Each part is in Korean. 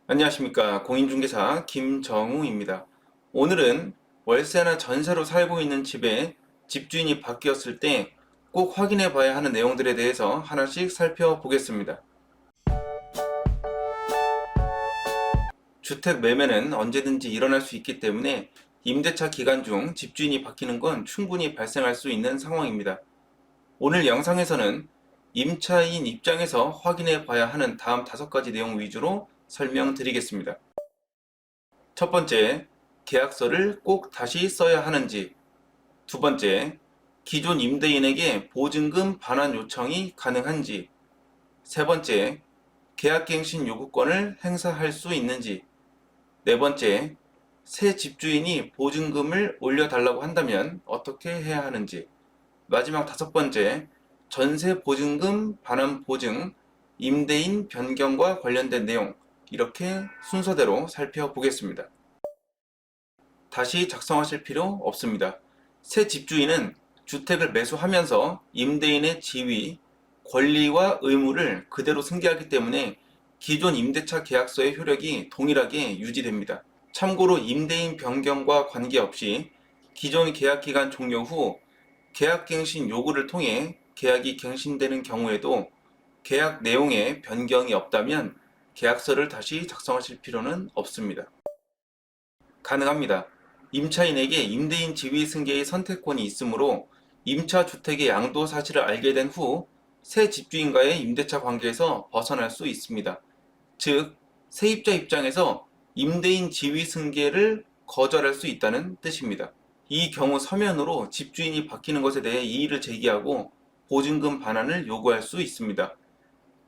안녕하십니까. 공인중개사 김정우입니다. 오늘은 월세나 전세로 살고 있는 집에 집주인이 바뀌었을 때 꼭 확인해 봐야 하는 내용들에 대해서 하나씩 살펴보겠습니다. 주택 매매는 언제든지 일어날 수 있기 때문에 임대차 기간 중 집주인이 바뀌는 건 충분히 발생할 수 있는 상황입니다. 오늘 영상에서는 임차인 입장에서 확인해 봐야 하는 다음 5가지 내용 위주로 설명드리겠습니다. 첫 번째, 계약서를 꼭 다시 써야 하는지. 두 번째, 기존 임대인에게 보증금 반환 요청이 가능한지. 세 번째, 계약갱신 요구권을 행사할 수 있는지. 네 번째, 새 집주인이 보증금을 올려달라고 한다면 어떻게 해야 하는지. 마지막 5번째, 전세 보증금 반환 보증, 임대인 변경과 관련된 내용. 이렇게 순서대로 살펴보겠습니다. 다시 작성하실 필요 없습니다. 새 집주인은 주택을 매수하면서 임대인의 지위, 권리와 의무를 그대로 승계하기 때문에 기존 임대차 계약서의 효력이 동일하게 유지됩니다. 참고로 임대인 변경과 관계없이 기존 계약기간 종료 후 계약갱신 요구를 통해 계약이 갱신되는 경우에도 계약 내용에 변경이 없다면 계약서를 다시 작성하실 필요는 없습니다. 가능합니다. 임차인에게 임대인 지위 승계의 선택권이 있으므로 임차 주택의 양도 사실을 알게 된 후 새 집주인과의 임대차 관계에서 벗어날 수 있습니다. 즉, 세입자 입장에서 임대인 지위 승계를 거절할 수 있다는 뜻입니다. 이 경우 서면으로 집주인이 바뀌는 것에 대해 이의를 제기하고 보증금 반환을 요구할 수 있습니다.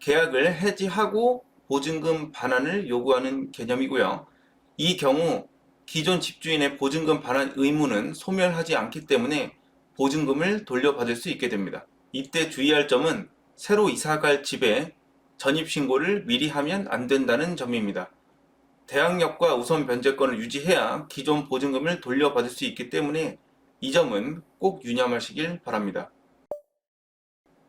계약을 해지하고 보증금 반환을 요구하는 개념이고요. 이 경우 기존 집주인의 보증금 반환 의무는 소멸하지 않기 때문에 보증금을 돌려받을 수 있게 됩니다. 이때 주의할 점은 새로 이사갈 집에 전입신고를 미리 하면 안 된다는 점입니다. 대항력과 우선 변제권을 유지해야 기존 보증금을 돌려받을 수 있기 때문에 이 점은 꼭 유념하시길 바랍니다.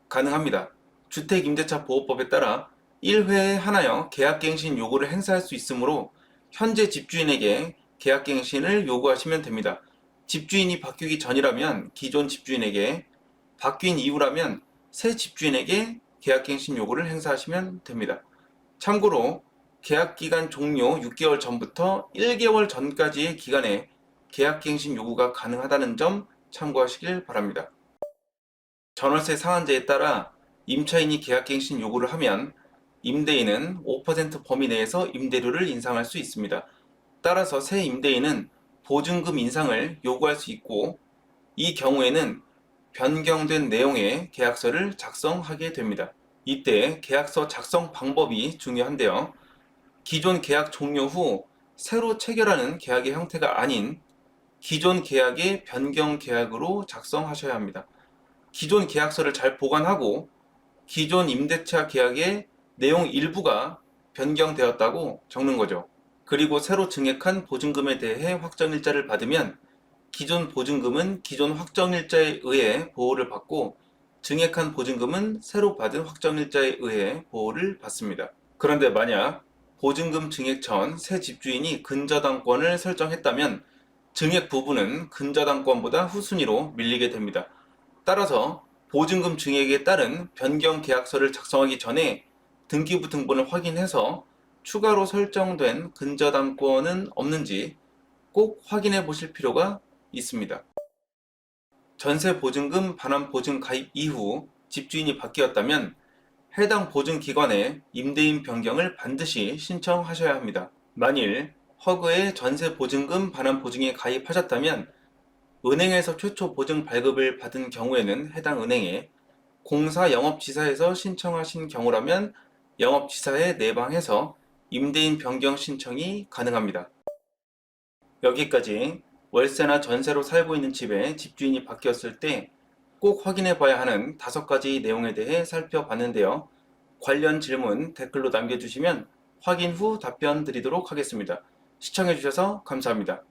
가능합니다. 주택임대차보호법에 따라 1회에 하나여 계약갱신 요구를 행사할 수 있으므로 현재 집주인에게 계약갱신을 요구하시면 됩니다. 집주인이 바뀌기 전이라면 기존 집주인에게, 바뀐 이후라면 새 집주인에게 계약갱신 요구를 행사하시면 됩니다. 참고로 계약기간 종료 6개월 전부터 1개월 전까지의 기간에 계약갱신 요구가 가능하다는 점 참고하시길 바랍니다. 전월세 상한제에 따라 임차인이 계약갱신 요구를 하면 임대인은 5% 범위 내에서 임대료를 인상할 수 있습니다. 따라서 새 임대인은 보증금 인상을 요구할 수 있고, 이 경우에는 변경된 내용의 계약서를 작성하게 됩니다. 이때 계약서 작성 방법이 중요한데요. 기존 계약 종료 후 새로 체결하는 계약의 형태가 아닌 기존 계약의 변경 계약으로 작성하셔야 합니다. 기존 계약서를 잘 보관하고 기존 임대차 계약의 내용 일부가 변경되었다고 적는 거죠. 그리고 새로 증액한 보증금에 대해 확정일자를 받으면 기존 보증금은 기존 확정일자에 의해 보호를 받고 증액한 보증금은 새로 받은 확정일자에 의해 보호를 받습니다. 그런데 만약 보증금 증액 전 새 집주인이 근저당권을 설정했다면 증액 부분은 근저당권보다 후순위로 밀리게 됩니다. 따라서 보증금 증액에 따른 변경 계약서를 작성하기 전에 등기부 등본을 확인해서 추가로 설정된 근저당권은 없는지 꼭 확인해 보실 필요가 있습니다. 전세 보증금 반환 보증 가입 이후 집주인이 바뀌었다면 해당 보증기관에 임대인 변경을 반드시 신청하셔야 합니다. 만일 허그에 전세 보증금 반환 보증에 가입하셨다면 은행에서 최초 보증 발급을 받은 경우에는 해당 은행에, 공사 영업지사에서 신청하신 경우라면 영업지사에 내방해서 임대인 변경 신청이 가능합니다. 여기까지 월세나 전세로 살고 있는 집에 집주인이 바뀌었을 때 꼭 확인해 봐야 하는 5가지 내용에 대해 살펴봤는데요. 관련 질문 댓글로 남겨주시면 확인 후 답변 드리도록 하겠습니다. 시청해주셔서 감사합니다.